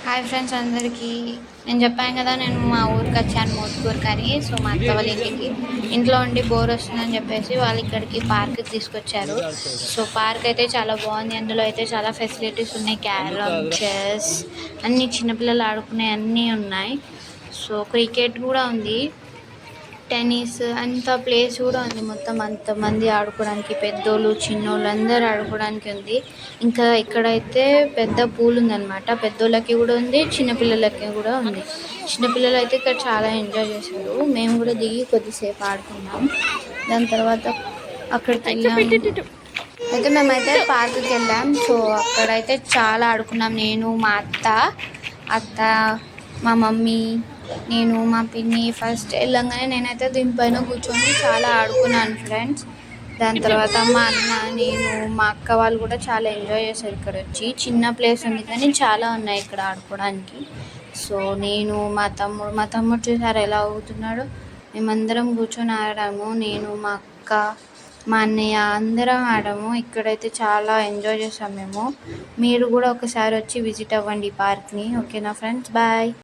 Hi friends అందరికీ. నేను చెప్పాను కదా నేను మా ఊరికి వచ్చాను మోత్కూరుకి అని. సో మా అత్త వాళ్ళ ఇంటికి ఇంట్లో ఉండి బోర్ వస్తుందని చెప్పేసి వాళ్ళు ఇక్కడికి పార్క్కి తీసుకొచ్చారు. సో పార్క్ అయితే చాలా బాగుంది. అందులో అయితే చాలా ఫెసిలిటీస్ ఉన్నాయి. క్యారమ్, చెస్, అన్నీ చిన్నపిల్లలు ఆడుకునే అన్నీ ఉన్నాయి. సో క్రికెట్ కూడా ఉంది, టెన్నిస్, అంత ప్లేస్ కూడా ఉంది. మొత్తం అంతమంది ఆడుకోవడానికి, పెద్దోళ్ళు చిన్నోళ్ళు అందరూ ఆడుకోవడానికి ఉంది. ఇంకా ఇక్కడైతే పెద్ద పూల్ ఉందన్నమాట. పెద్దోళ్ళకి కూడా ఉంది, చిన్నపిల్లలకి కూడా ఉంది. చిన్నపిల్లలు అయితే ఇక్కడ చాలా ఎంజాయ్ చేశారు. మేము కూడా దిగి కొద్దిసేపు ఆడుకున్నాం. దాని తర్వాత అక్కడికి వెళ్ళాం. అయితే మేమైతే పార్క్కి వెళ్ళాం. సో అక్కడైతే చాలా ఆడుకున్నాం. నేను, మా అత్త, మా మమ్మీ, నేను, మా పిన్ని. ఫస్ట్ వెళ్ళంగానే నేనైతే దీనిపైన కూర్చొని చాలా ఆడుకున్నాను ఫ్రెండ్స్. దాని తర్వాత మా అన్న, నేను, మా అక్క వాళ్ళు కూడా చాలా ఎంజాయ్ చేశారు ఇక్కడ వచ్చి. చిన్న ప్లేస్ ఉంది కానీ చాలా ఉన్నాయి ఇక్కడ ఆడుకోవడానికి. సో నేను, మా తమ్ముడు చూసారు ఎలా అవుతున్నాడు. మేమందరం కూర్చొని ఆడాము. నేను, మా అక్క, మా అన్నయ్య అందరం ఆడాము. ఇక్కడైతే చాలా ఎంజాయ్ చేసాం మేము. మీరు కూడా ఒకసారి వచ్చి విజిట్ అవ్వండి ఈ పార్క్ని. ఓకేనా ఫ్రెండ్స్, బాయ్.